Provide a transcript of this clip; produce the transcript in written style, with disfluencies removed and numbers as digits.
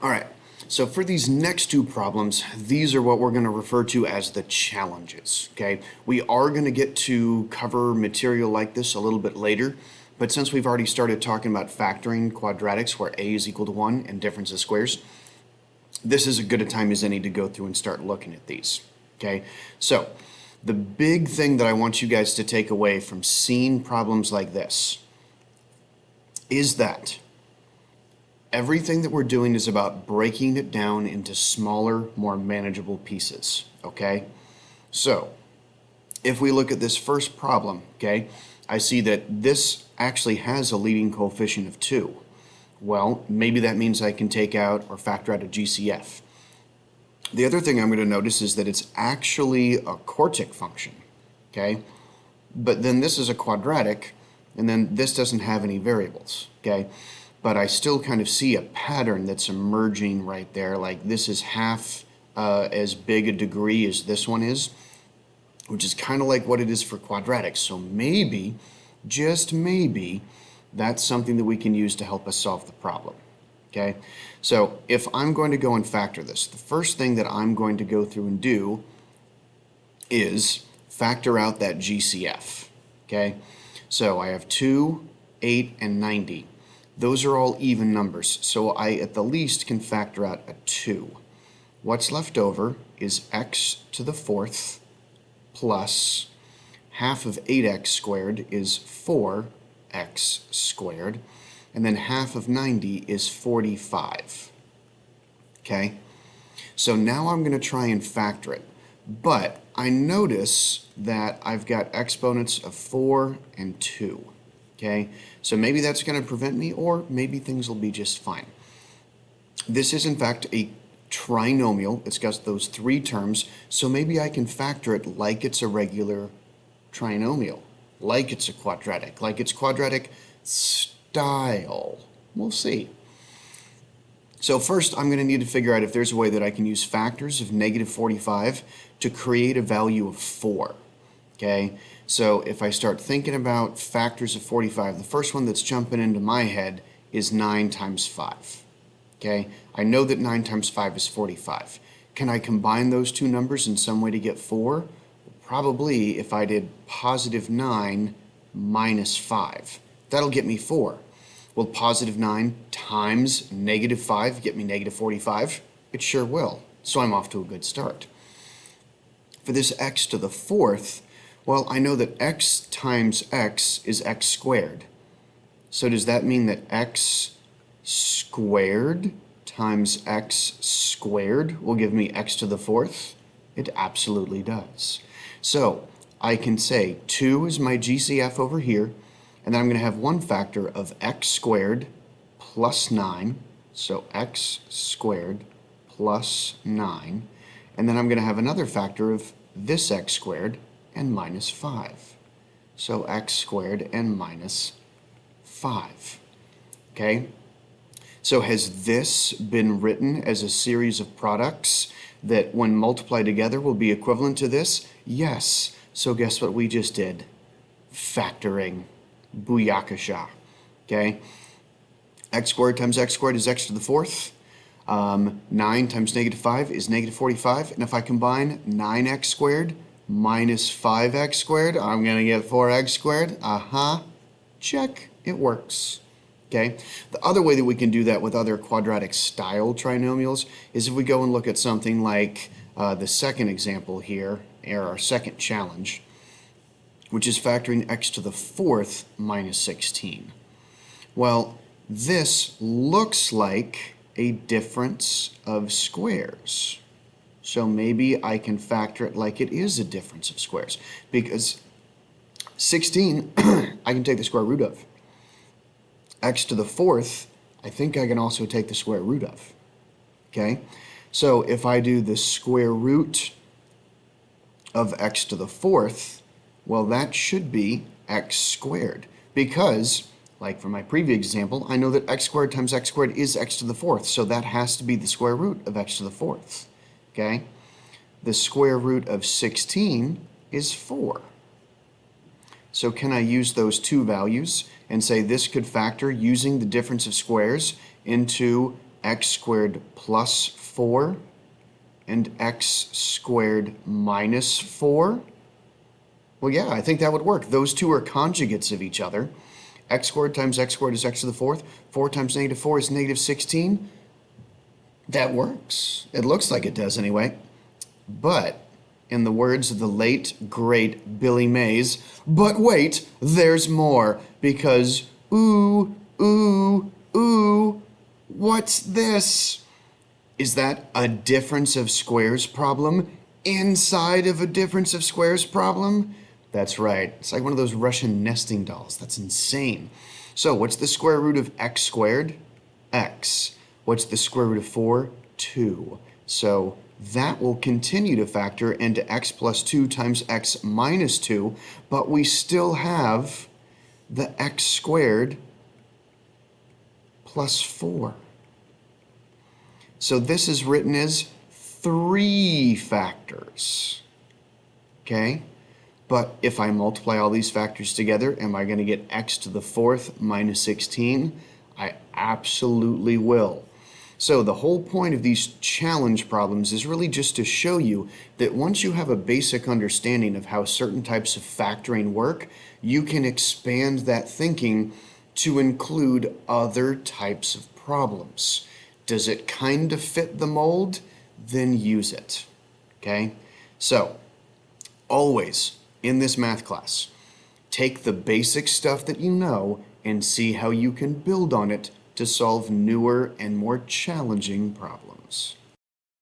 All right, so for these next two problems, these are what we're going to refer to as the challenges, okay? We are going to get to cover material like this a little bit later, but since we've already started talking about factoring quadratics where a is equal to 1 and difference of squares, this is as good a time as any to go through and start looking at these, okay? So the big thing that I want you guys to take away from seeing problems like this is that everything that we're doing is about breaking it down into smaller, more manageable pieces, okay? So, if we look at this first problem, okay, I see that this actually has a leading coefficient of 2. Well, maybe that means I can take out or factor out a GCF. The other thing I'm going to notice is that it's actually a quartic function, okay? But then this is a quadratic, and then this doesn't have any variables, okay? But I still kind of see a pattern that's emerging right there, like this is half as big a degree as this one is, which is kind of like what it is for quadratics. So maybe, just maybe, that's something that we can use to help us solve the problem, okay? So if I'm going to go and factor this, the first thing that I'm going to go through and do is factor out that GCF, okay? So I have 2, 8, and 90. Those are all even numbers, so I at the least can factor out a 2. What's left over is x to the 4th plus half of 8x squared is 4x squared, and then half of 90 is 45. Okay? So now I'm going to try and factor it, but I notice that I've got exponents of 4 and 2. Okay, so maybe that's going to prevent me, or maybe things will be just fine. This is in fact a trinomial. It's got those 3 terms, so maybe I can factor it like it's a regular trinomial, like it's a quadratic, like it's quadratic style. We'll see. So first I'm going to need to figure out if there's a way that I can use factors of negative 45 to create a value of 4. Okay, so if I start thinking about factors of 45, the first one that's jumping into my head is 9 times 5. Okay, I know that 9 times 5 is 45. Can I combine those two numbers in some way to get 4? Probably if I did positive 9 minus 5. That'll get me 4. Will positive 9 times negative 5 get me negative 45? It sure will. So I'm off to a good start. For this x to the 4th, well, I know that x times x is x squared. So does that mean that x squared times x squared will give me x to the 4th? It absolutely does. So I can say 2 is my GCF over here, and then I'm going to have one factor of x squared plus 9. So x squared plus 9. And then I'm going to have another factor of this x squared and minus 5. So x squared and minus 5. Okay? So has this been written as a series of products that when multiplied together will be equivalent to this? Yes. So guess what we just did? Factoring. Booyakasha. Okay? X squared times x squared is x to the 4th. 9 times negative 5 is negative 45. And if I combine 9x squared minus 5x squared, I'm going to get 4x squared. Check. It works. Okay. The other way that we can do that with other quadratic style trinomials is if we go and look at something like the second example here, or our second challenge, which is factoring x to the 4th minus 16. Well, this looks like a difference of squares. So maybe I can factor it like it is a difference of squares, because 16 I can take the square root of. X to the 4th, I think I can also take the square root of. Okay? So if I do the square root of x to the 4th, well, that should be x squared, because, like for my previous example, I know that x squared times x squared is x to the 4th, so that has to be the square root of x to the 4th. Okay? The square root of 16 is 4. So can I use those two values and say this could factor using the difference of squares into x squared plus 4 and x squared minus 4? Well, yeah, I think that would work. Those two are conjugates of each other. X squared times x squared is x to the fourth. 4 times negative 4 is negative 16. That works. It looks like it does anyway. But, in the words of the late, great Billy Mays, but wait, there's more. Because, ooh, what's this? Is that a difference of squares problem inside of a difference of squares problem? That's right. It's like one of those Russian nesting dolls. That's insane. So what's the square root of x squared? X. What's the square root of 4? 2. So that will continue to factor into x plus 2 times x minus 2, but we still have the x squared plus 4. So this is written as 3 factors, okay? But if I multiply all these factors together, am I going to get x to the 4th minus 16? I absolutely will. So the whole point of these challenge problems is really just to show you that once you have a basic understanding of how certain types of factoring work, you can expand that thinking to include other types of problems. Does it kind of fit the mold? Then use it, okay? So, always in this math class, take the basic stuff that you know and see how you can build on it to solve newer and more challenging problems.